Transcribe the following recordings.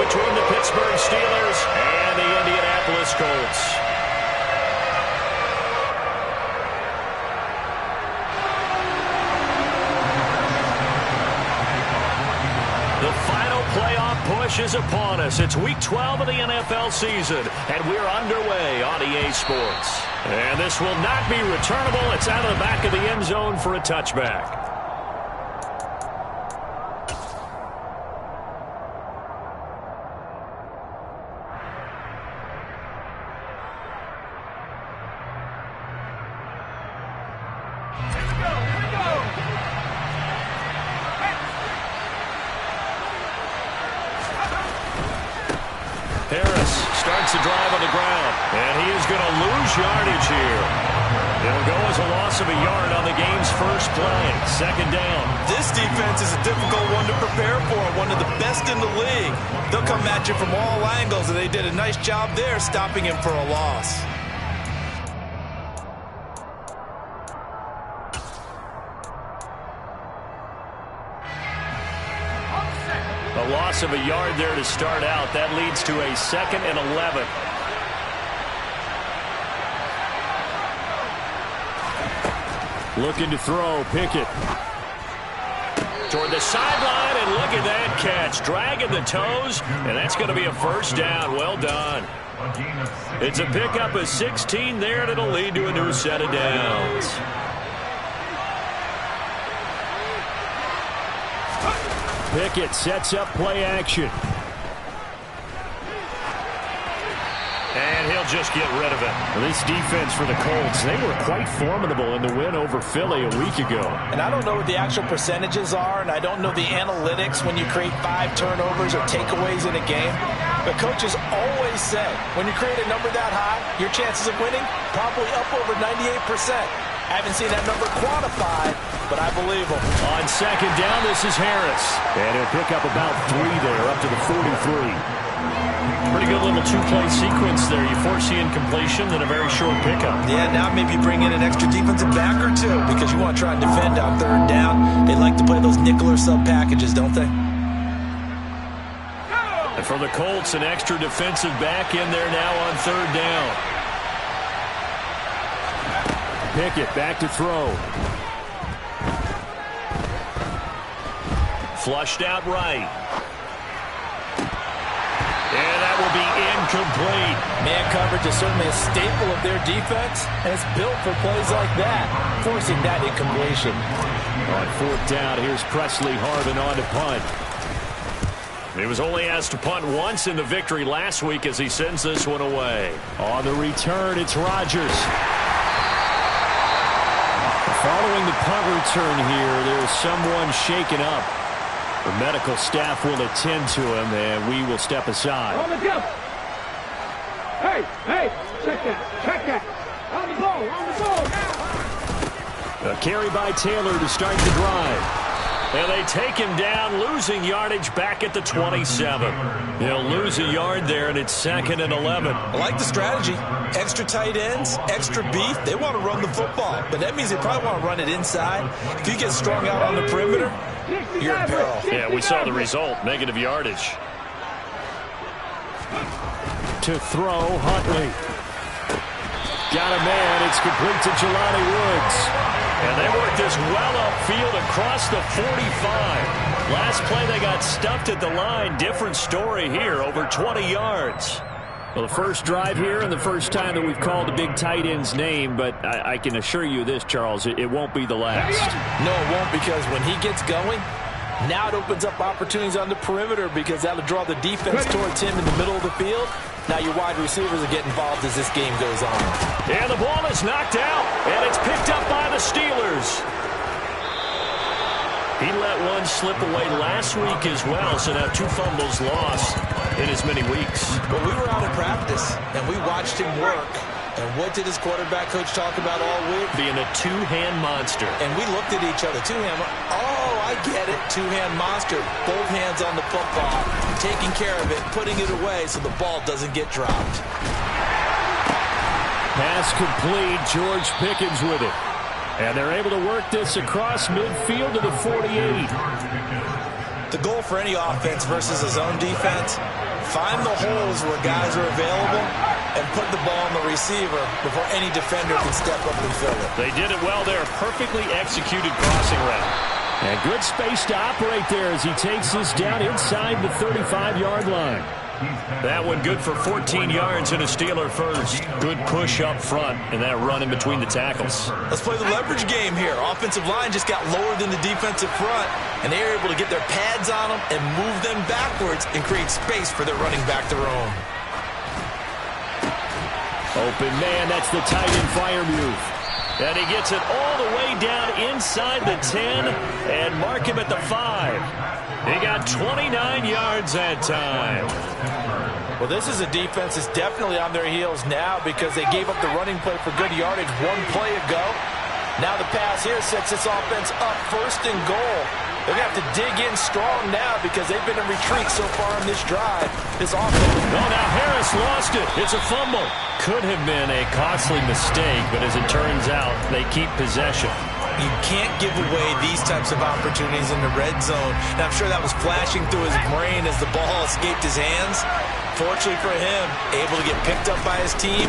between the Pittsburgh Steelers and the Indianapolis Colts. The final playoff push is upon us. It's Week 12 of the NFL season, and we're underway on EA Sports. And this will not be returnable. It's out of the back of the end zone for a touchback. Harris starts the drive on the ground, and he is going to lose yardage here. It'll go as a loss of a yard on the game's first play. Second down. This defense is a difficult one to prepare for, one of the best in the league. They'll come at you from all angles, and they did a nice job there stopping him for a loss. A loss of a yard there to start out. That leads to a 2nd and 11. Looking to throw, Pickett. Toward the sideline, and look at that catch. Dragging the toes, and that's going to be a first down. Well done. It's a pickup of 16 there, and it'll lead to a new set of downs. Pickett sets up play action. And he'll just get rid of it. This defense for the Colts, they were quite formidable in the win over Philly a week ago. And I don't know what the actual percentages are, and I don't know the analytics when you create 5 turnovers or takeaways in a game. But coaches always say, when you create a number that high, your chances of winning probably up over 98%. I haven't seen that number quantified, but I believe him. On second down, this is Harris. And he'll pick up about 3 there, up to the 43. Pretty good little 2-play sequence there. You force the incompletion, then a very short pickup. Yeah, now maybe bring in an extra defensive back or two because you want to try and defend on third down. They like to play those nickel or sub packages, don't they? And for the Colts, an extra defensive back in there now on third down. Pickett back to throw. Flushed out right. And that will be incomplete. Man coverage is certainly a staple of their defense, and it's built for plays like that, forcing that incompletion. On fourth down, here's Presley Harvin on to punt. He was only asked to punt once in the victory last week as he sends this one away. On the return, it's Rodgers. Following the punt return here, there's someone shaken up. The medical staff will attend to him, and we will step aside. On the jump. Hey, check that. On the ball now. A carry by Taylor to start the drive. And they take him down, losing yardage back at the 27. He'll lose a yard there, and it's 2nd and 11. I like the strategy. Extra tight ends, extra beef. They want to run the football, but that means they probably want to run it inside. If you get strung out on the perimeter, you're in peril. Yeah, we saw the result, negative yardage. To throw, Huntley. Got a man. It's complete to Jelani Woods. And they worked this well upfield across the 45. Last play, they got stuffed at the line. Different story here, over 20 yards. Well, the first drive here and the first time that we've called a big tight end's name, but I can assure you this, Charles, it won't be the last. No, it won't, because when he gets going, now it opens up opportunities on the perimeter because that'll draw the defense towards him in the middle of the field. Now your wide receivers will get involved as this game goes on. And the ball is knocked out, and it's picked up by the Steelers. He let one slip away last week as well, so now 2 fumbles lost in as many weeks. Well, we were out of practice, and we watched him work. And what did his quarterback coach talk about all week? Being a 2-hand monster. And we looked at each other. 2-hand. Oh, I get it. 2-hand monster. Both hands on the football. Taking care of it, putting it away so the ball doesn't get dropped. Pass complete. George Pickens with it. And they're able to work this across midfield to the 48. The goal for any offense versus a zone defense, find the holes where guys are available and put the ball on the receiver before any defender can step up and fill it. They did it well there. Perfectly executed crossing route. And good space to operate there as he takes this down inside the 35-yard line. That one good for 14 yards and a Steeler first. Good push up front and that run in between the tackles. Let's play the leverage game here. Offensive line just got lower than the defensive front, and they were able to get their pads on them and move them backwards and create space for their running back to roam. Open man, that's the tight end fire move. And he gets it all the way down inside the 10 and mark him at the 5. He got 29 yards that time. Well, this is a defense that's definitely on their heels now because they gave up the running play for good yardage one play ago. Now the pass here sets this offense up first and goal. They're going to have to dig in strong now because they've been in retreat so far in this drive. This offense. Oh, now Harris lost it. It's a fumble. Could have been a costly mistake, but as it turns out, they keep possession. You can't give away these types of opportunities in the red zone. And I'm sure that was flashing through his brain as the ball escaped his hands. Fortunately for him, able to get picked up by his team.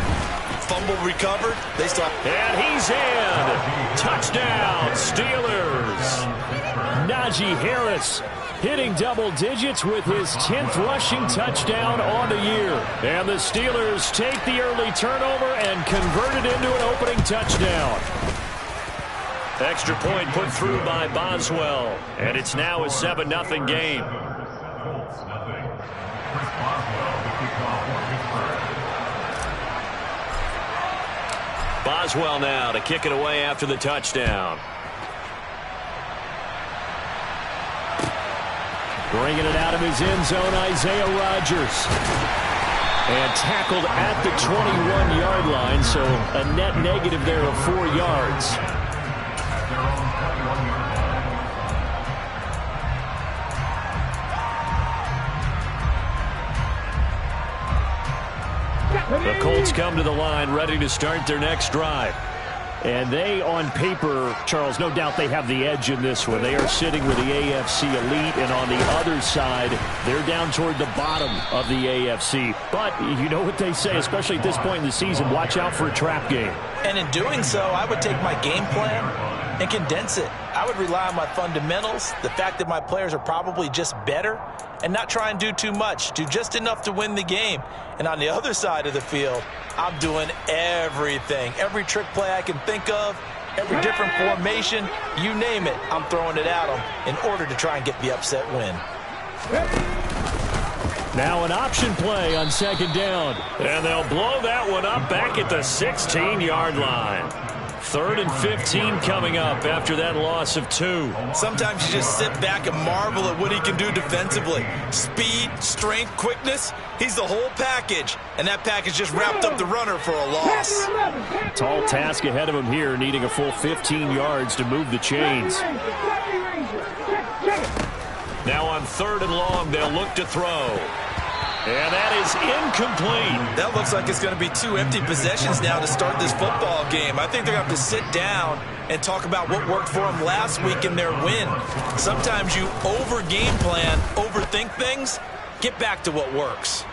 Fumble recovered. They stop. And he's in. Touchdown, Steelers. Najee Harris hitting double digits with his 10th rushing touchdown on the year. And the Steelers take the early turnover and convert it into an opening touchdown. Extra point put through by Boswell. And it's now a 7-0 game. Boswell now to kick it away after the touchdown. Bringing it out of his end zone, Isaiah Rodgers. And tackled at the 21-yard line, so a net negative there of 4 yards. The Colts come to the line ready to start their next drive. And they, on paper, Charles, no doubt they have the edge in this one. They are sitting with the AFC elite, and on the other side, they're down toward the bottom of the AFC. But you know what they say, especially at this point in the season, watch out for a trap game. And in doing so, I would take my game plan and condense it. I would rely on my fundamentals, the fact that my players are probably just better, and not try and do too much, do just enough to win the game. And on the other side of the field, I'm doing everything. Every trick play I can think of, every different formation, you name it, I'm throwing it at them in order to try and get the upset win. Now an option play on second down. And they'll blow that one up back at the 16-yard line. 3rd and 15 coming up after that loss of 2. Sometimes you just sit back and marvel at what he can do defensively. Speed, strength, quickness, he's the whole package. And that package just wrapped up the runner for a loss. Tall task ahead of him here, needing a full 15 yards to move the chains. Now on 3rd and long, they'll look to throw. And that is incomplete. That looks like it's going to be 2 empty possessions now to start this football game. I think they're going to have to sit down and talk about what worked for them last week in their win. Sometimes you over-game plan, overthink things. Get back to what works.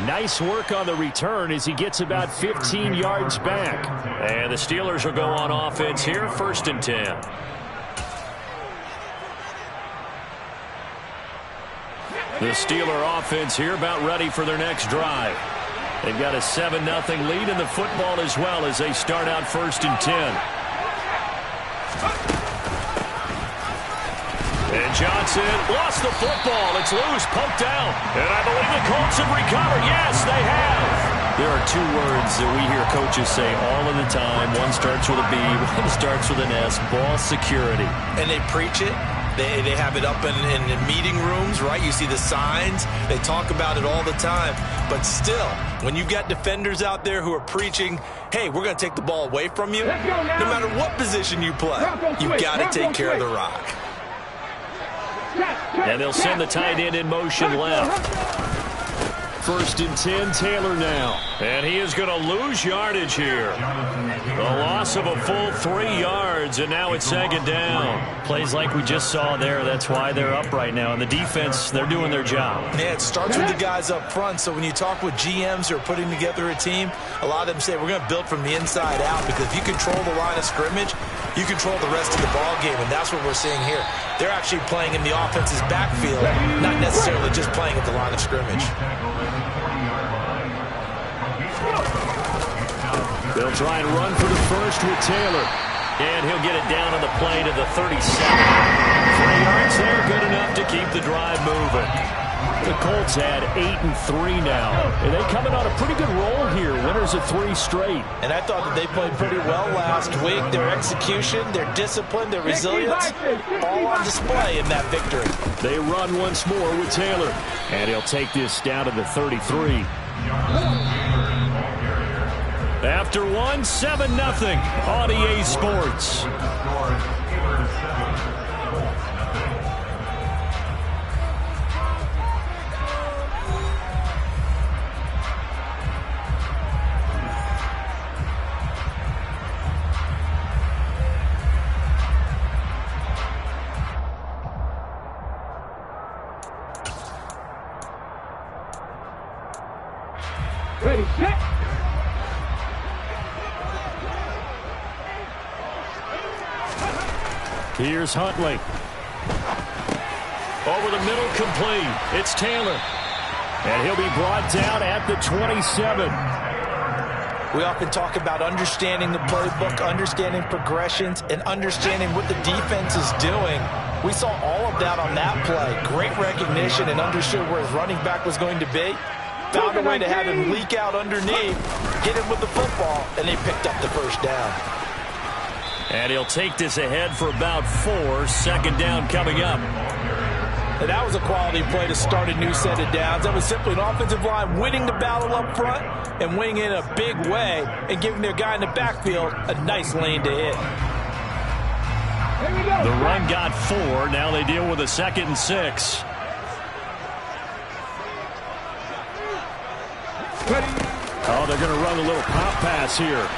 Nice work on the return as he gets about 15 yards back. And the Steelers will go on offense here, 1st and 10. The Steeler offense here about ready for their next drive. They've got a 7-0 lead in the football as well as they start out 1st and 10. And Johnson lost the football. It's loose, poked out. And I believe the Colts have recovered. Yes, they have. There are 2 words that we hear coaches say all of the time. One starts with a B, one starts with an S, ball security. And they preach it. They have it up in meeting rooms, right? You see the signs. They talk about it all the time. But still, when you've got defenders out there who are preaching, hey, we're going to take the ball away from you, no matter what position you play, you've got to take care of the rock. And they'll send the tight end in motion left. First and 10, Taylor now. And he is going to lose yardage here. The loss of a full 3 yards, and now it's second down. Plays like we just saw there. That's why they're up right now. And the defense, they're doing their job. Yeah, it starts with the guys up front. So when you talk with GMs who are putting together a team, a lot of them say we're going to build from the inside out, because if you control the line of scrimmage, you control the rest of the ball game, and that's what we're seeing here. They're actually playing in the offense's backfield, not necessarily just playing at the line of scrimmage. They'll try and run for the first with Taylor. And he'll get it down on the play to the 37. 3 yards there, good enough to keep the drive moving. The Colts had 8-3 now. And they coming on a pretty good roll here. Winners of 3 straight. And I thought that they played pretty well last week. Their execution, their discipline, their resilience, all on display in that victory. They run once more with Taylor. And he'll take this down to the 33. After 1, 7-0 on EA Sports. Ready, set. Here's Huntley. Over the middle, complete. It's Taylor. And he'll be brought down at the 27. We often talk about understanding the playbook, understanding progressions, and understanding what the defense is doing. We saw all of that on that play. Great recognition and understood where his running back was going to be. Found a way to have him leak out underneath, get him with the football, and they picked up the first down. And he'll take this ahead for about 4. Second down coming up. And that was a quality play to start a new set of downs. That was simply an offensive line winning the battle up front and winning in a big way and giving their guy in the backfield a nice lane to hit. The run got 4. Now they deal with a 2nd and 6. Oh, they're going to run a little pop pass here.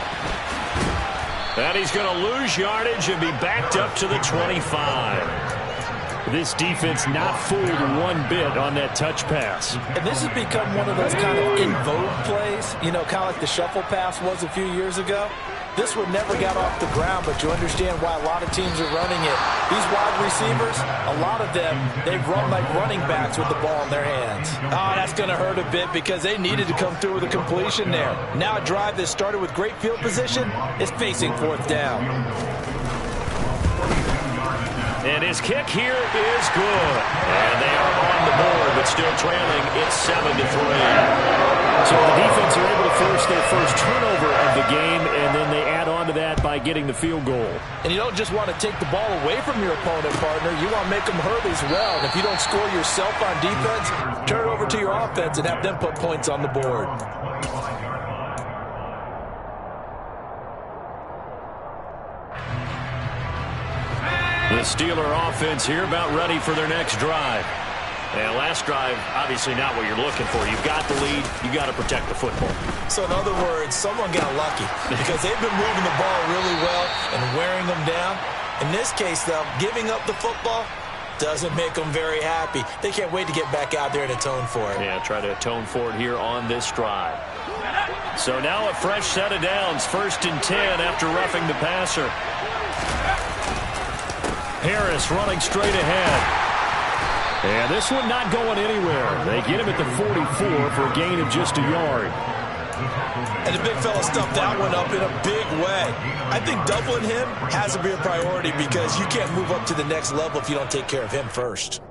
And he's going to lose yardage and be backed up to the 25. This defense not fooled one bit on that touch pass. And this has become one of those kind of in vogue plays, you know, kind of like the shuffle pass was a few years ago. This one never got off the ground, but you understand why a lot of teams are running it. These wide receivers, a lot of them, they run like running backs with the ball in their hands. Oh, that's going to hurt a bit because they needed to come through with a completion there. Now a drive that started with great field position is facing 4th down. And his kick here is good. And they are on the board, but still trailing. It's 7-3. So the defense are able to force their first turnover of the game, and then they add on to that by getting the field goal. And you don't just want to take the ball away from your opponent, partner. You want to make them hurt as well. And if you don't score yourself on defense, turn it over to your offense and have them put points on the board. The Steeler offense here about ready for their next drive. And last drive, obviously not what you're looking for. You've got the lead. You've got to protect the football. So in other words, someone got lucky because they've been moving the ball really well and wearing them down. In this case, though, giving up the football doesn't make them very happy. They can't wait to get back out there and atone for it. Yeah, try to atone for it here on this drive. So now a fresh set of downs. 1st and 10 after roughing the passer. Harris running straight ahead. And this one not going anywhere. They get him at the 44 for a gain of just a yard. And the big fella stuffed that one up in a big way. I think doubling him has to be a priority because you can't move up to the next level if you don't take care of him first.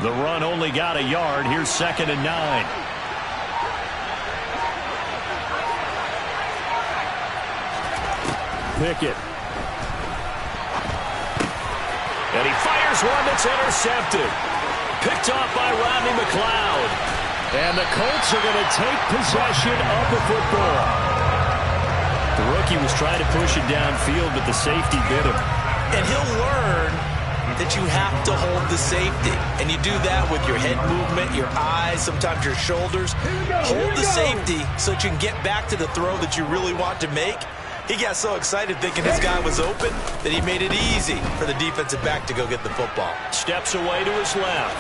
The run only got a yard. Here's 2nd and 9. Pickett. And he fires one that's intercepted. picked off by Rodney McLeod. And the Colts are going to take possession of the football. The rookie was trying to push it downfield, but the safety bit him. And he'll learn that you have to hold the safety. And you do that with your head movement, your eyes, sometimes your shoulders. Hold the safety so that you can get back to the throw that you really want to make. He got so excited thinking his guy was open that he made it easy for the defensive back to go get the football. Steps away to his left.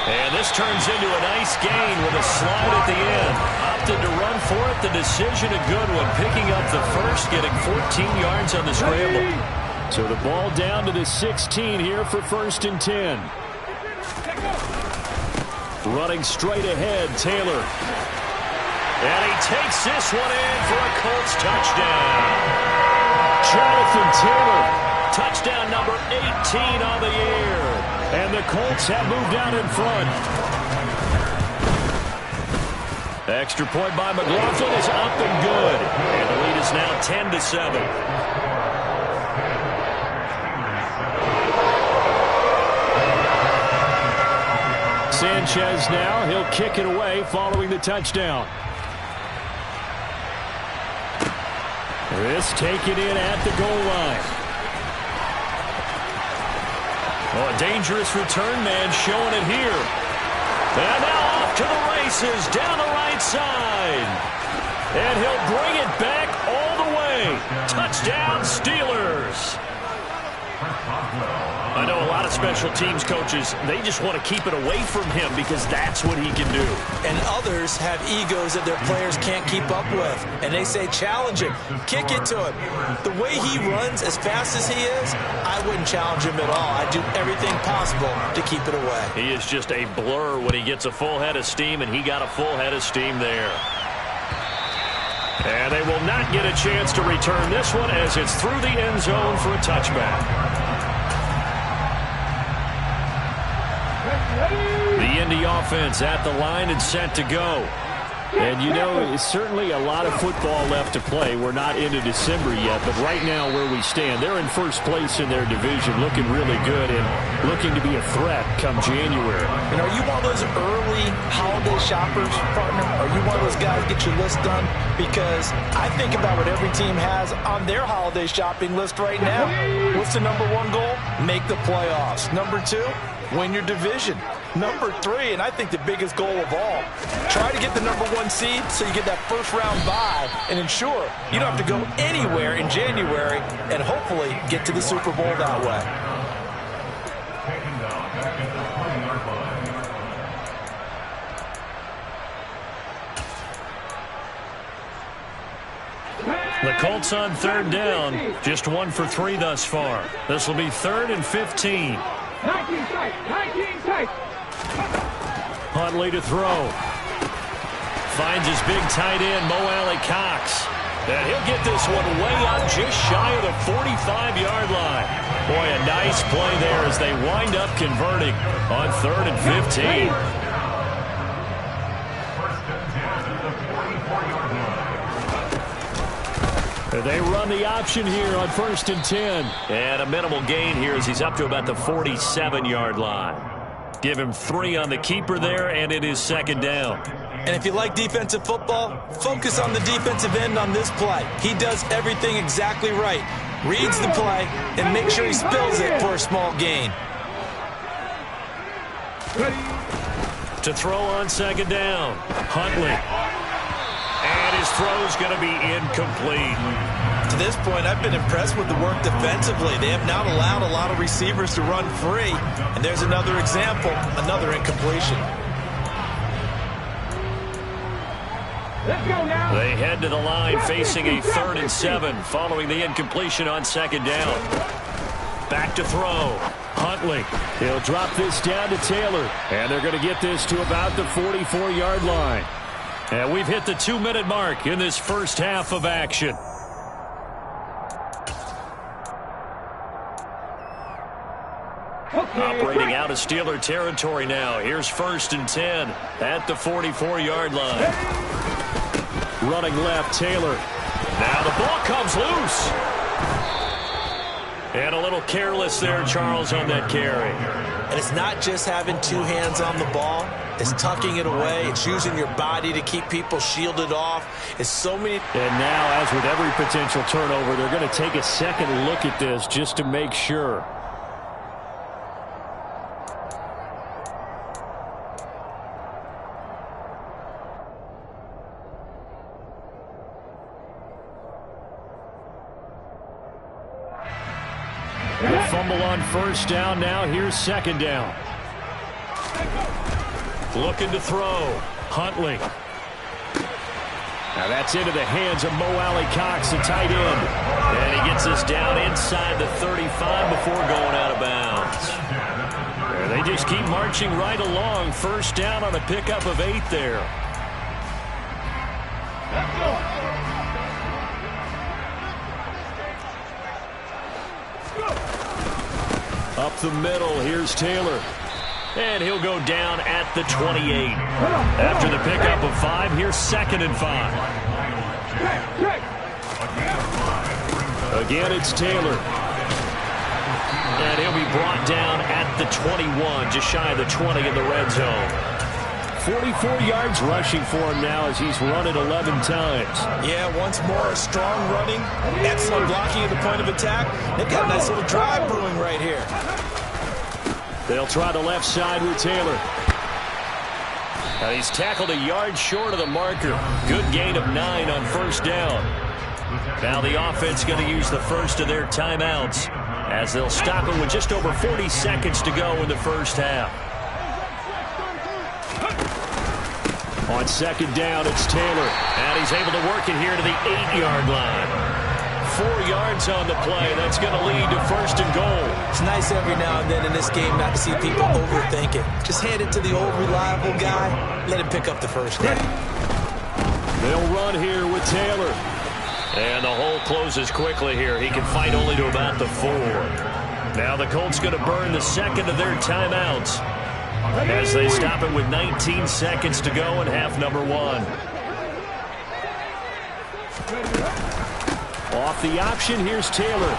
And this turns into a nice gain with a slide at the end. Opted to run for it. The decision a good one. Picking up the first, getting 14 yards on the scramble. So the ball down to the 16 here for 1st and 10. Running straight ahead, Taylor. And he takes this one in for a Colts touchdown. Jonathan Taylor. Touchdown number 18 on the year. And the Colts have moved out in front. Extra point by McLaughlin is up and good. And the lead is now 10-7. Sanchez now. He'll kick it away following the touchdown. This taken in at the goal line. Oh, a dangerous return man showing it here. And now off to the races down the right side. And he'll bring it back all the way. Touchdown, Steelers. I know a lot of special teams coaches, they just want to keep it away from him because that's what he can do. And others have egos that their players can't keep up with. And they say, challenge him, kick it to him. The way he runs as fast as he is, I wouldn't challenge him at all. I'd do everything possible to keep it away. He is just a blur when he gets a full head of steam, and he got a full head of steam there. And they will not get a chance to return this one as it's through the end zone for a touchback. The Indy offense at the line and set to go. And, you know, it's certainly a lot of football left to play. We're not into December yet, but right now where we stand, they're in first place in their division, looking really good and looking to be a threat come January. And are you one of those early holiday shoppers, partner? Are you one of those guys get your list done? Because I think about what every team has on their holiday shopping list right now. What's the number one goal? Make the playoffs. Number two, win your division. Number three, and I think the biggest goal of all, try to get the number one seed so you get that first round bye and ensure you don't have to go anywhere in January and hopefully get to the Super Bowl that way. The Colts on 3rd down, just 1 for 3 thus far. This will be 3rd and 15. 19 tight. Huntley to throw. Finds his big tight end, Mo Alley-Cox. And he'll get this one way up just shy of the 45-yard line. Boy, a nice play there as they wind up converting on 3rd and 15. They run the option here on 1st and 10. And a minimal gain here as he's up to about the 47-yard line. Give him 3 on the keeper there, and it is 2nd down. And if you like defensive football, focus on the defensive end on this play. He does everything exactly right. Reads the play and make sure he spills it for a small gain. To throw on 2nd down, Huntley. And his throw's going to be incomplete. To this point, I've been impressed with the work defensively. They have not allowed a lot of receivers to run free. And there's another example, another incompletion. Let's go now. They head to the line facing a 3rd and 7 following the incompletion on 2nd down. Back to throw. Huntley. He'll drop this down to Taylor. And they're going to get this to about the 44-yard line. And we've hit the 2-minute mark in this first half of action. Operating out of Steeler territory now. Here's 1st and 10 at the 44-yard line. Running left, Taylor. Now the ball comes loose. And a little careless there, Charles, on that carry. And it's not just having two hands on the ball. It's tucking it away. It's using your body to keep people shielded off. It's so many. And now, as with every potential turnover, they're going to take a second look at this just to make sure. The fumble on first down. Now here's second down. Looking to throw. Huntley. Now that's into the hands of Mo Alley-Cox, the tight end. And he gets us down inside the 35 before going out of bounds. And they just keep marching right along. First down on a pickup of 8 there. Let's go. Up the middle, here's Taylor. And he'll go down at the 28. After the pickup of 5, here's 2nd and 5. Again, it's Taylor. And he'll be brought down at the 21, just shy of the 20 in the red zone. 44 yards rushing for him now as he's run it 11 times. Yeah, once more, strong running, excellent blocking at the point of attack. They've got a nice little drive brewing right here. They'll try the left side with Taylor. He's tackled a yard short of the marker. Good gain of 9 on first down. Now the offense going to use the first of their timeouts as they'll stop it with just over 40 seconds to go in the first half. On second down, it's Taylor. And he's able to work it here to the 8-yard line. 4 yards on the play. That's going to lead to first and goal. It's nice every now and then in this game not to see people overthink it. Just hand it to the old reliable guy. Let him pick up the first down. They'll run here with Taylor. And the hole closes quickly here. He can fight only to about the 4. Now the Colts going to burn the second of their timeouts as they stop it with 19 seconds to go in half number 1. Off the option, here's Taylor.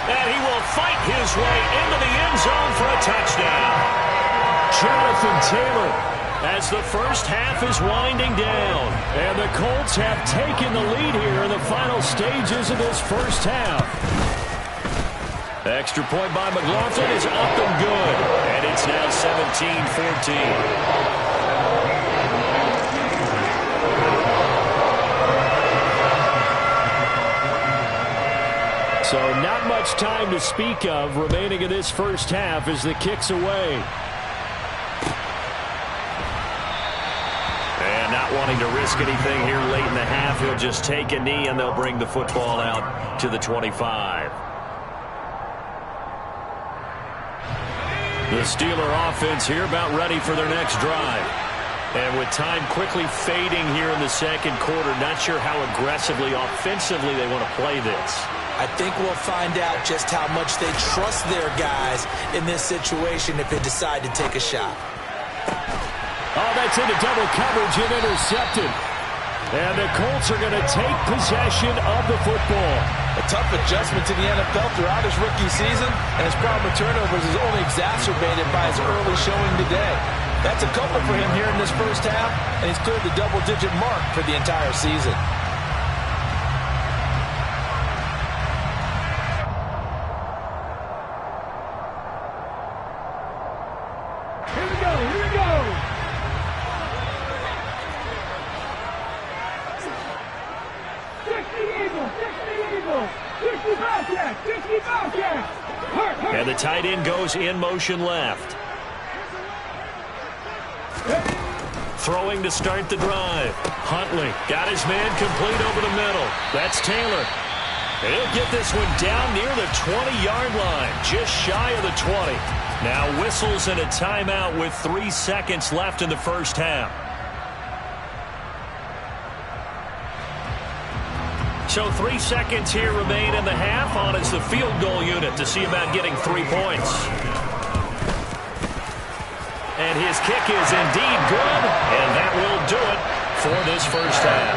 And he will fight his way into the end zone for a touchdown. Jonathan Taylor. As the first half is winding down. And the Colts have taken the lead here in the final stages of this first half. Extra point by McLaughlin is up and good. And it's now 17-14. So not much time to speak of remaining in this first half as the kick's away. And not wanting to risk anything here late in the half, he'll just take a knee and they'll bring the football out to the 25. The Steeler offense here about ready for their next drive. And with time quickly fading here in the second quarter, not sure how aggressively, offensively they want to play this. I think we'll find out just how much they trust their guys in this situation if they decide to take a shot. Oh, that's into double coverage and intercepted. And the Colts are going to take possession of the football. A tough adjustment to the NFL throughout his rookie season, and his problem with turnovers is only exacerbated by his early showing today. That's a couple for him here in this first half, and he's cleared the double-digit mark for the entire season. Here we go, here we go. And the tight end goes in motion left. Throwing to start the drive. Huntley got his man complete over the middle. That's Taylor. He'll get this one down near the 20-yard line, just shy of the 20. Now whistles and a timeout with 3 seconds left in the first half. So 3 seconds here remain in the half on as the field goal unit to see about getting 3 points. And his kick is indeed good, and that will do it for this first half.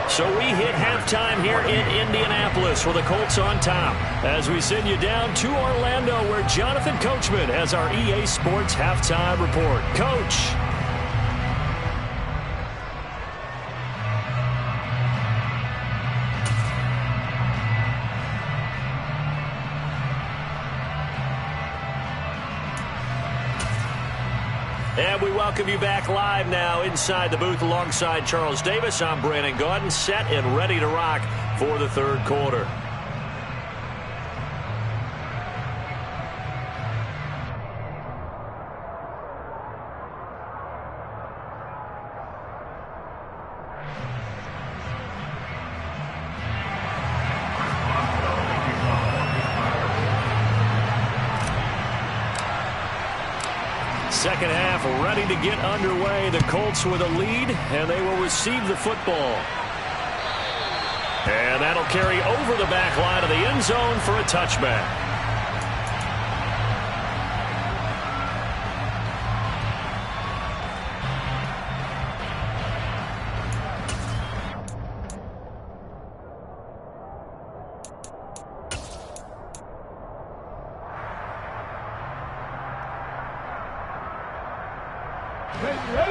So we hit halftime here in Indianapolis with the Colts on top as we send you down to Orlando where Jonathan Coachman has our EA Sports halftime report. Coach. And we welcome you back live now inside the booth alongside Charles Davis. I'm Brandon Gaudin, set and ready to rock for the third quarter. Second half ready to get underway. The Colts with a lead, and they will receive the football. And that'll carry over the back line of the end zone for a touchback.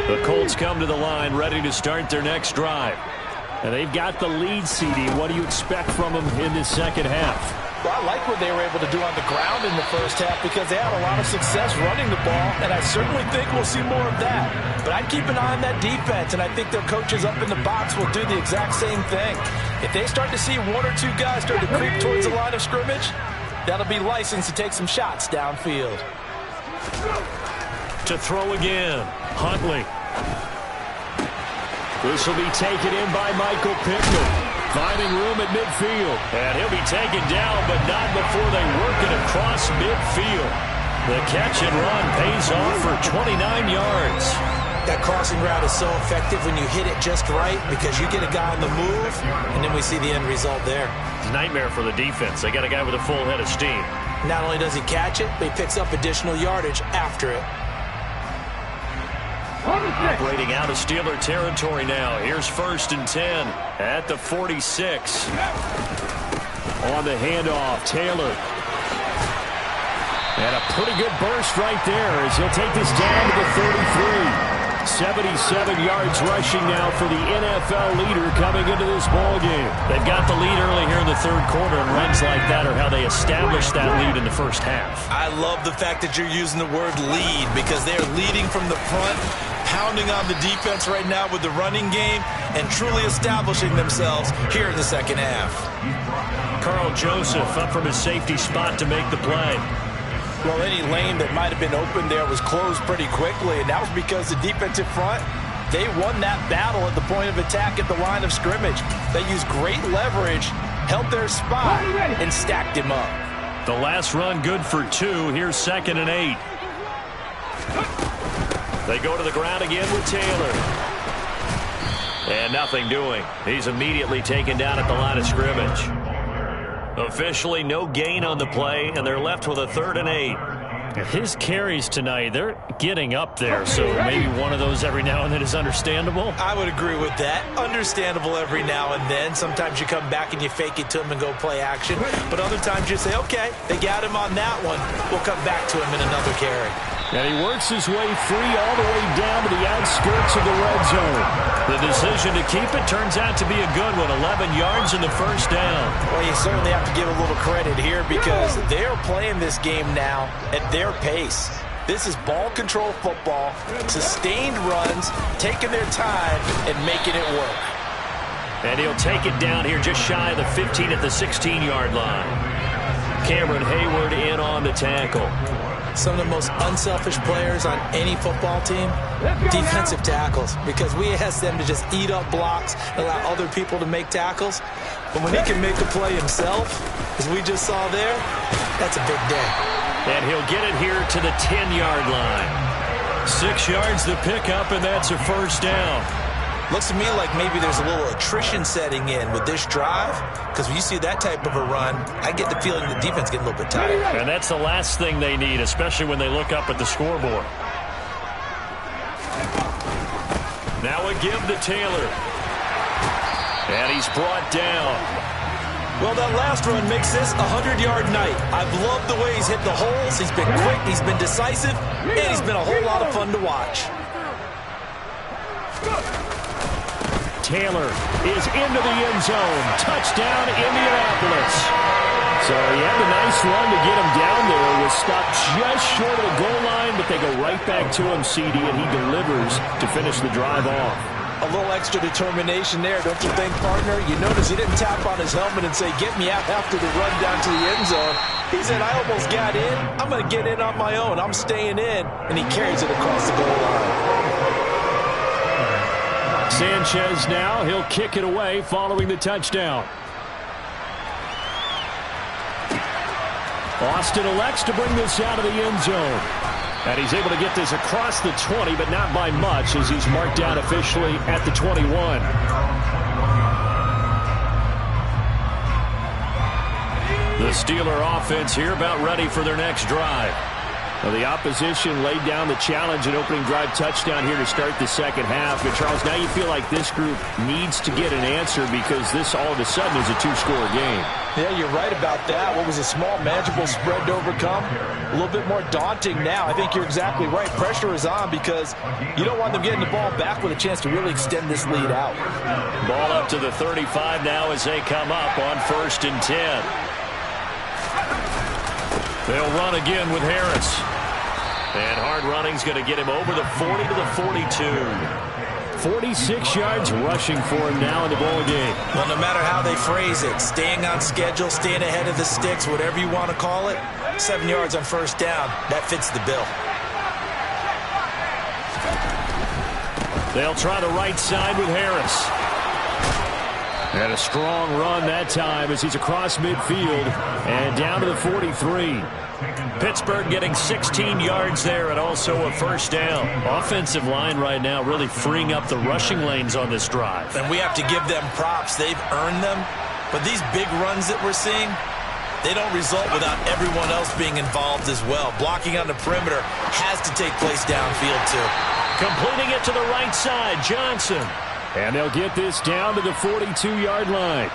The Colts come to the line ready to start their next drive. And they've got the lead, CD. What do you expect from them in this second half? Well, I like what they were able to do on the ground in the first half because they had a lot of success running the ball, and I certainly think we'll see more of that. But I'd keep an eye on that defense, and I think their coaches up in the box will do the exact same thing. If they start to see one or two guys start to creep towards the line of scrimmage, that'll be licensed to take some shots downfield. To throw again, Huntley. This will be taken in by Michael Pittman. Finding room at midfield. And he'll be taken down, but not before they work it across midfield. The catch and run pays off for 29 yards. That crossing route is so effective when you hit it just right because you get a guy on the move, and then we see the end result there. It's a nightmare for the defense. They got a guy with a full head of steam. Not only does he catch it, but he picks up additional yardage after it. Operating out of Steeler territory now. Here's 1st and 10 at the 46. On the handoff, Taylor. And a pretty good burst right there as he'll take this down to the 33. 77 yards rushing now for the NFL leader coming into this ball game. They've got the lead early here in the third quarter, and runs like that are how they established that lead in the first half. I love the fact that you're using the word lead because they're leading from the front, pounding on the defense right now with the running game, and truly establishing themselves here in the second half. Carl Joseph up from his safety spot to make the play. Well, any lane that might have been open there was closed pretty quickly, and that was because the defensive front, they won that battle at the point of attack at the line of scrimmage. They used great leverage, held their spot, and stacked him up. The last run good for 2. Here's 2nd and 8. They go to the ground again with Taylor. And nothing doing. He's immediately taken down at the line of scrimmage. Officially no gain on the play, and they're left with a 3rd and 8. His carries tonight, they're getting up there, so maybe one of those every now and then is understandable. I would agree with that. Understandable every now and then. Sometimes you come back and you fake it to him and go play action. But other times you say, okay, they got him on that one. We'll come back to him in another carry. And he works his way free all the way down to the outskirts of the red zone. The decision to keep it turns out to be a good one. 11 yards in the first down. Well, you certainly have to give a little credit here because they're playing this game now at their pace. This is ball control football, sustained runs, taking their time and making it work. And he'll take it down here just shy of the 15 at the 16-yard line. Cameron Hayward in on the tackle. Some of the most unselfish players on any football team, defensive tackles, because we ask them to just eat up blocks and allow other people to make tackles. But when he can make a play himself, as we just saw there, that's a big day. And he'll get it here to the 10-yard line. 6 yards the pickup, and that's a first down. Looks to me like maybe there's a little attrition setting in with this drive, because when you see that type of a run, I get the feeling the defense getting a little bit tired. And that's the last thing they need, especially when they look up at the scoreboard. Now a give to Taylor. And he's brought down. Well, that last run makes this a 100-yard night. I've loved the way he's hit the holes. He's been quick, he's been decisive, and he's been a whole lot of fun to watch. Taylor is into the end zone. Touchdown, Indianapolis. So he had a nice run to get him down there. Was stopped just short of the goal line, but they go right back to him, CD, and he delivers to finish the drive off. A little extra determination there, don't you think, partner? You notice he didn't tap on his helmet and say, get me out after the run down to the end zone. He said, I almost got in. I'm going to get in on my own. I'm staying in. And he carries it across the goal line. Sanchez now, he'll kick it away following the touchdown. Austin elects to bring this out of the end zone. And he's able to get this across the 20, but not by much, as he's marked down officially at the 21. The Steeler offense here about ready for their next drive. Well, the opposition laid down the challenge and opening drive touchdown here to start the second half. But, Charles, now you feel like this group needs to get an answer because this all of a sudden is a two-score game. Yeah, you're right about that. What was a small, manageable spread to overcome, a little bit more daunting now. I think you're exactly right. Pressure is on because you don't want them getting the ball back with a chance to really extend this lead out. Ball up to the 35 now as they come up on 1st and 10. They'll run again with Harris. And hard running's going to get him over the 40 to the 42. 46 yards rushing for him now in the ball game. Well, no matter how they phrase it, staying on schedule, staying ahead of the sticks, whatever you want to call it, 7 yards on 1st down, that fits the bill. They'll try the right side with Harris. And a strong run that time as he's across midfield and down to the 43. Pittsburgh getting 16 yards there and also a 1st down. Offensive line right now really freeing up the rushing lanes on this drive. And we have to give them props. They've earned them. But these big runs that we're seeing, they don't result without everyone else being involved as well. Blocking on the perimeter has to take place downfield too. Completing it to the right side, Johnson. And they'll get this down to the 42-yard line.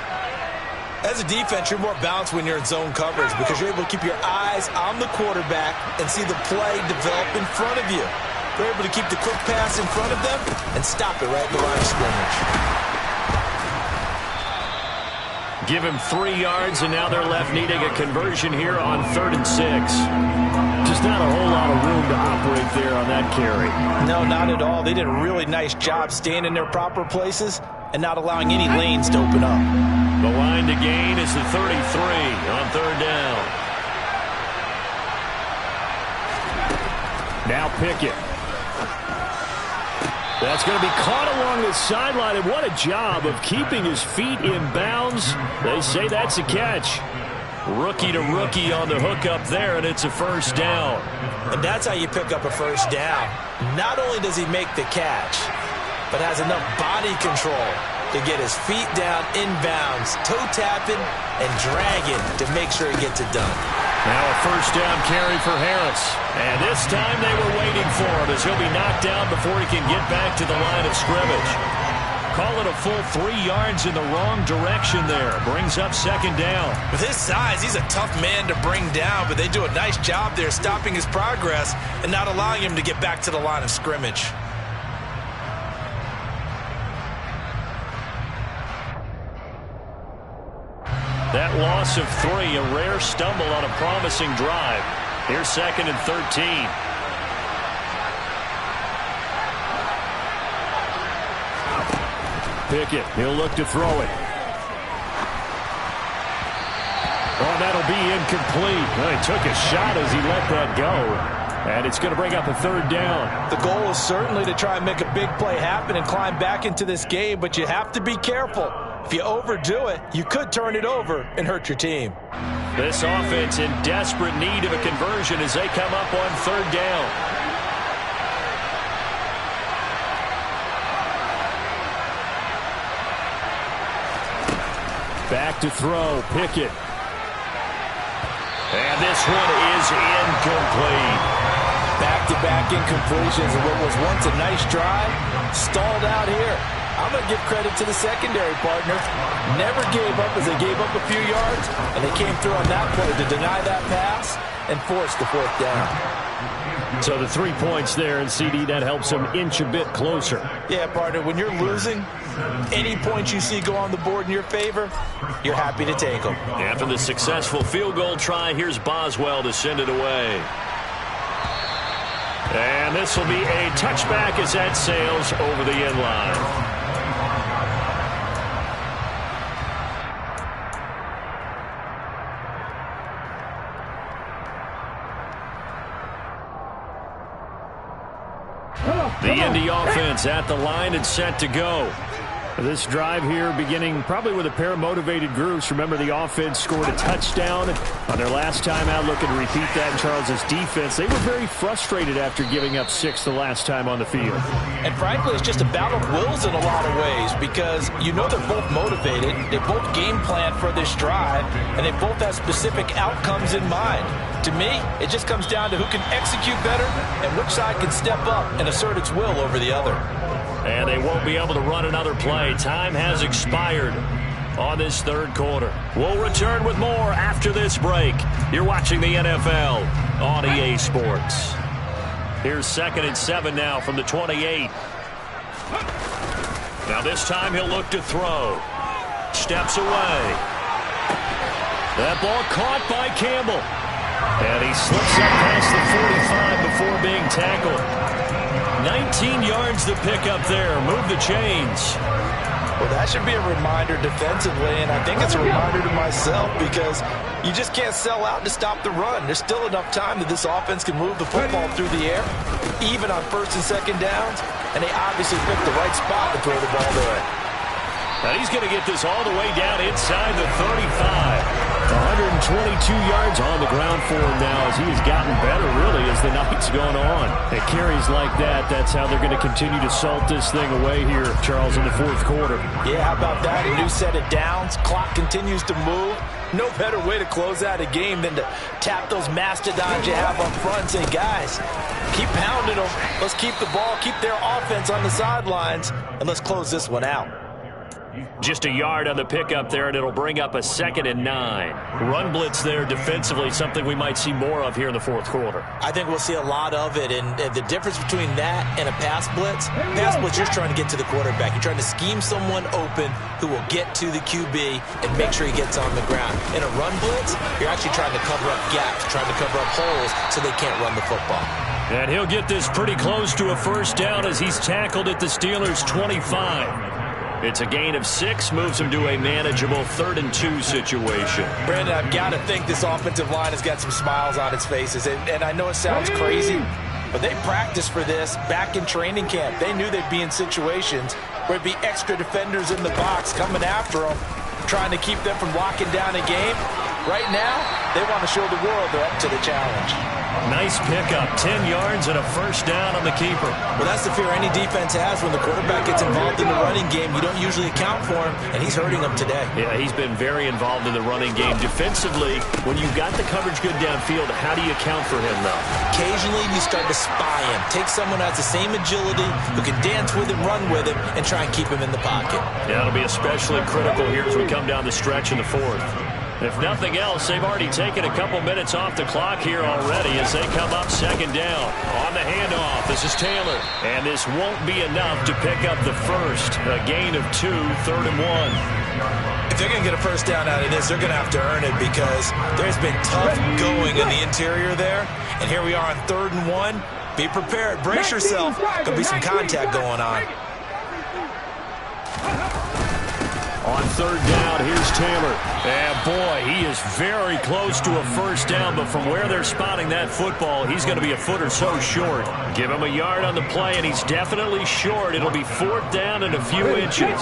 As a defense, you're more balanced when you're in zone coverage because you're able to keep your eyes on the quarterback and see the play develop in front of you. You're able to keep the quick pass in front of them and stop it right at the line of scrimmage. Give him 3 yards, and now they're left needing a conversion here on 3rd and 6. Just not a whole lot of room to operate there on that carry. No, not at all. They did a really nice job staying in their proper places and not allowing any lanes to open up. The line to gain is the 33 on 3rd down. Now Pickett. That's going to be caught along the sideline, and what a job of keeping his feet in bounds. They say that's a catch. Rookie to rookie on the hookup there, and it's a 1st down. And that's how you pick up a 1st down. Not only does he make the catch, but has enough body control to get his feet down inbounds, toe tapping and dragging to make sure he gets it done. Now a 1st down carry for Harris. And this time they were waiting for him as he'll be knocked down before he can get back to the line of scrimmage. Call it a full 3 yards in the wrong direction there. Brings up 2nd down. With his size, he's a tough man to bring down, but they do a nice job there stopping his progress and not allowing him to get back to the line of scrimmage. That loss of 3, a rare stumble on a promising drive. Here's 2nd and 13. Pickett, he'll look to throw it. Oh, that'll be incomplete. Well, he took a shot as he let that go. And it's going to bring up a 3rd down. The goal is certainly to try and make a big play happen and climb back into this game, but you have to be careful. If you overdo it, you could turn it over and hurt your team. This offense in desperate need of a conversion as they come up on 3rd down. Back to throw, Pickett. And this one is incomplete. Back-to-back incompletions of what was once a nice drive, stalled out here. I'm going to give credit to the secondary, partner. Never gave up as they gave up a few yards, and they came through on that play to deny that pass and force the fourth down. So the 3 points there, and CD, that helps them inch a bit closer. Yeah, partner, when you're losing, any points you see go on the board in your favor, you're happy to take them. After the successful field goal try, here's Boswell to send it away. And this will be a touchback as that sails over the end line. The Indy offense at the line and set to go. This drive here beginning probably with a pair of motivated groups. Remember, the offense scored a touchdown on their last time out. Looking to repeat that in Charles' defense. They were very frustrated after giving up 6 the last time on the field. And frankly, it's just a battle of wills in a lot of ways because you know they're both motivated. They both game plan for this drive, and they both have specific outcomes in mind. To me, it just comes down to who can execute better and which side can step up and assert its will over the other. And they won't be able to run another play. Time has expired on this third quarter. We'll return with more after this break. You're watching the NFL on EA Sports. Here's 2nd and 7 now from the 28. Now this time he'll look to throw. Steps away. That ball caught by Campbell. And he slips up past the 45 before being tackled. 19 yards to pick up there. Move the chains. Well, that should be a reminder defensively, and I think it's a reminder to myself because you just can't sell out to stop the run. There's still enough time that this offense can move the football through the air, even on 1st and 2nd downs, and they obviously picked the right spot to throw the ball there. And he's going to get this all the way down inside the 35. 122 yards on the ground for him now as he has gotten better, really, as the night's gone on. It carries like that. That's how they're going to continue to salt this thing away here, Charles, in the 4th quarter. Yeah, how about that? A new set of downs. Clock continues to move. No better way to close out a game than to tap those mastodons you have up front and say, guys, keep pounding them. Let's keep the ball, keep their offense on the sidelines, and let's close this one out. Just a yard on the pickup there, and it'll bring up a 2nd and 9. Run blitz there defensively, something we might see more of here in the 4th quarter. I think we'll see a lot of it, and the difference between that and a pass blitz, you're trying to get to the quarterback. You're trying to scheme someone open who will get to the QB and make sure he gets on the ground. In a run blitz, you're actually trying to cover up gaps, trying to cover up holes so they can't run the football. And he'll get this pretty close to a 1st down as he's tackled at the Steelers' 25. It's a gain of 6, moves him to a manageable 3rd and 2 situation. Brandon, I've got to think this offensive line has got some smiles on its faces. And I know it sounds crazy, but they practiced for this back in training camp. They knew they'd be in situations where it'd be extra defenders in the box coming after them, trying to keep them from locking down a game. Right now, they want to show the world they're up to the challenge. Nice pickup, 10 yards and a 1st down on the keeper. Well, that's the fear any defense has when the quarterback gets involved in the running game. You don't usually account for him, and he's hurting them today. Yeah, he's been very involved in the running game. Defensively, when you've got the coverage good downfield, how do you account for him, though? Occasionally, you start to spy him. Take someone who has the same agility, who can dance with him, run with him, and try and keep him in the pocket. Yeah, it'll be especially critical here as we come down the stretch in the 4th. If nothing else, they've already taken a couple minutes off the clock here already as they come up 2nd down. On the handoff, this is Taylor. And this won't be enough to pick up the 1st. A gain of 2, 3rd and 1. If they're going to get a 1st down out of this, they're going to have to earn it because there's been tough going in the interior there. And here we are on 3rd and 1. Be prepared. Brace yourself. Going to be some contact going on. On 3rd down, here's Taylor. And boy, he is very close to a 1st down, but from where they're spotting that football, he's going to be a foot or so short. Give him a yard on the play, and he's definitely short. It'll be 4th down and a few inches.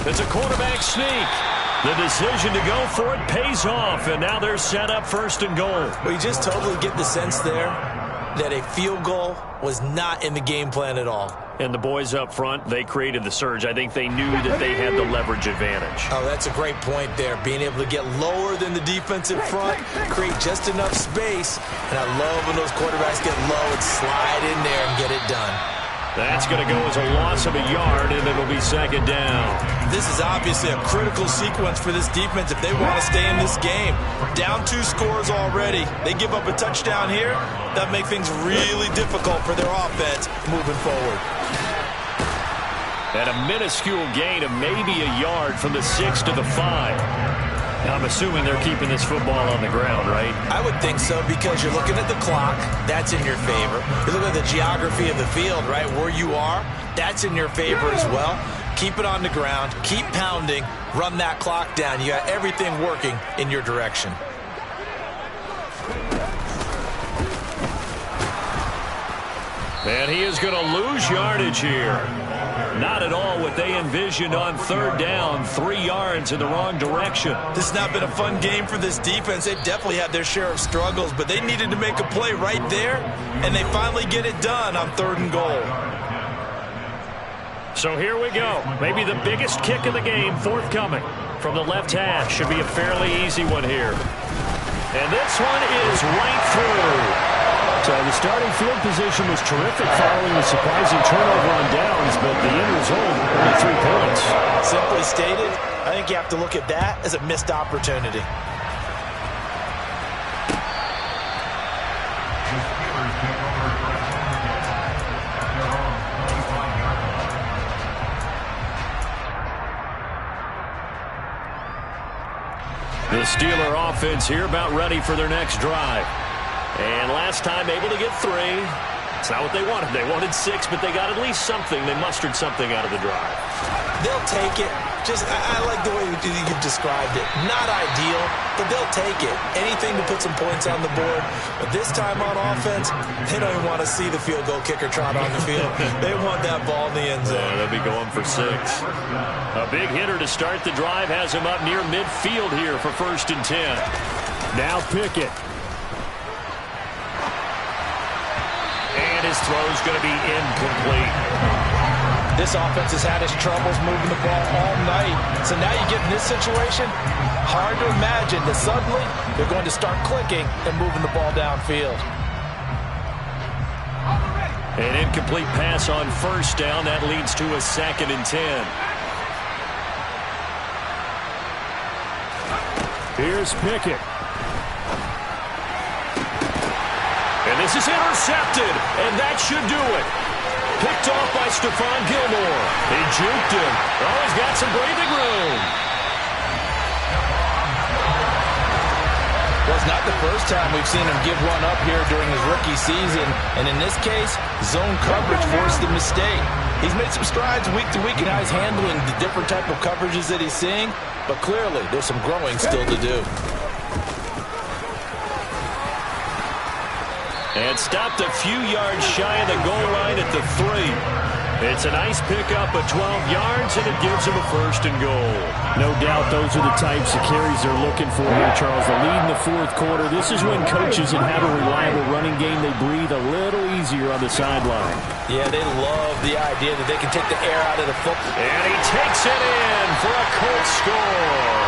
It's a quarterback sneak. The decision to go for it pays off, and now they're set up 1st and goal. Well, you just totally get the sense there that a field goal was not in the game plan at all. And the boys up front, they created the surge. I think they knew that they had the leverage advantage. Oh, that's a great point there. Being able to get lower than the defensive front, create just enough space. And I love when those quarterbacks get low and slide in there and get it done. That's going to go as a loss of a yard, and it'll be second down. This is obviously a critical sequence for this defense if they want to stay in this game. Down 2 scores already. They give up a touchdown here. That makes things really difficult for their offense moving forward. And a minuscule gain of maybe a yard from the 6 to the 5. Now, I'm assuming they're keeping this football on the ground, right? I would think so because you're looking at the clock. That's in your favor. You look at the geography of the field, right, where you are. That's in your favor as well. Keep it on the ground. Keep pounding. Run that clock down. You got everything working in your direction. And he is going to lose yardage here. Not at all what they envisioned on third down. 3 yards in the wrong direction. This has not been a fun game for this defense. They've definitely had their share of struggles, but they needed to make a play right there, and they finally get it done on 3rd and goal. So here we go. Maybe the biggest kick of the game forthcoming from the left hash. Should be a fairly easy one here. And this one is right through. So the starting field position was terrific following the surprising turnover on downs, but the end result, only 3 points. Simply stated, I think you have to look at that as a missed opportunity. The Steeler offense here about ready for their next drive. And last time able to get 3. It's not what they wanted. They wanted 6, but they got at least something. They mustered something out of the drive. They'll take it. I like the way you've described it. Not ideal, but they'll take it. Anything to put some points on the board. But this time on offense, they don't even want to see the field goal kicker trot on the field. They want that ball in the end zone. Yeah, they'll be going for 6. A big hitter to start the drive has him up near midfield here for 1st and 10. Now Pickett. And his throw's going to be incomplete. This offense has had its troubles moving the ball all night. So now you get in this situation, hard to imagine that suddenly they're going to start clicking and moving the ball downfield. An incomplete pass on 1st down. That leads to a 2nd and 10. Here's Pickett. And this is intercepted, and that should do it. Picked off by Stephon Gilmore. He juked him. Oh, he's got some breathing room. Well, it's not the first time we've seen him give one up here during his rookie season. And in this case, zone coverage forced the mistake. He's made some strides week to week in how he's handling the different type of coverages that he's seeing. But clearly, there's some growing still to do. And stopped a few yards shy of the goal line at the 3. It's a nice pickup of 12 yards, and it gives him a 1st and goal. No doubt those are the types of carries they're looking for here, Charles. The lead in the 4th quarter. This is when coaches that have a reliable running game, they breathe a little easier on the sideline. Yeah, they love the idea that they can take the air out of the football. And he takes it in for a Colts score.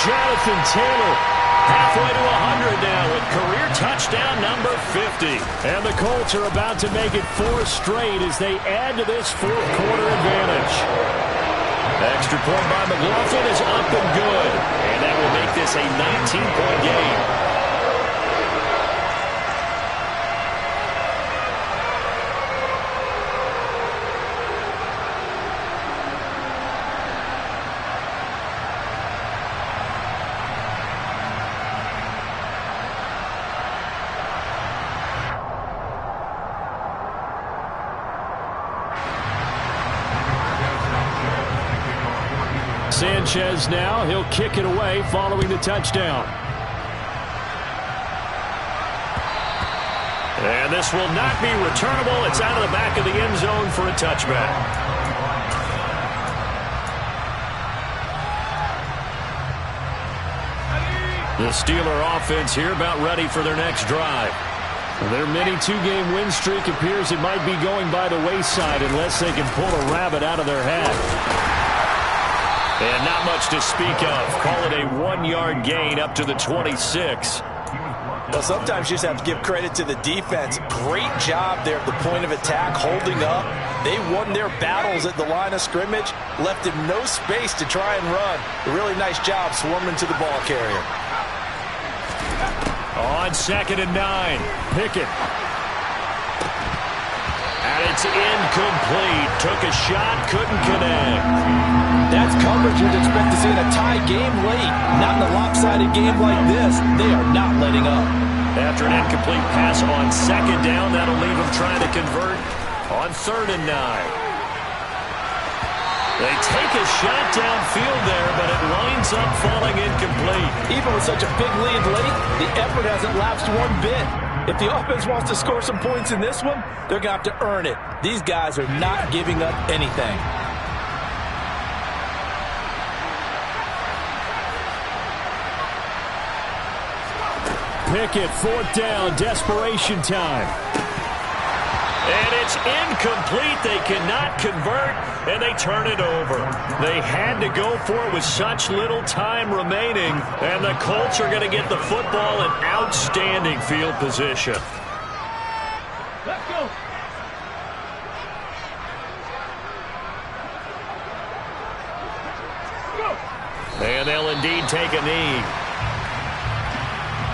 Jonathan Taylor halfway to 100 now with career touchdown number 50. And the Colts are about to make it 4 straight as they add to this 4th quarter advantage. Extra point by McLaughlin is up and good. And that will make this a 19-point game. Sanchez now, he'll kick it away following the touchdown. And this will not be returnable. It's out of the back of the end zone for a touchback. The Steeler offense here about ready for their next drive. Their mini two-game win streak appears it might be going by the wayside unless they can pull a rabbit out of their hat. And not much to speak of. Call it a 1-yard gain up to the 26. Well, sometimes you just have to give credit to the defense. Great job there at the point of attack, holding up. They won their battles at the line of scrimmage, left him no space to try and run. A really nice job swarming to the ball carrier. On 2nd and 9, Pickett. And it's incomplete. Took a shot, couldn't connect. That's coverage you'd expect to see in a tie game late. Not in a lopsided game like this. They are not letting up. After an incomplete pass on 2nd down, that'll leave them trying to convert on 3rd and 9. They take a shot downfield there, but it winds up falling incomplete. Even with such a big lead late, the effort hasn't lapsed one bit. If the offense wants to score some points in this one, they're going to have to earn it. These guys are not giving up anything. Pickett, 4th down, desperation time. And it's incomplete. They cannot convert, and they turn it over. They had to go for it with such little time remaining, and the Colts are going to get the football in outstanding field position. Let's go. And they'll indeed take a knee.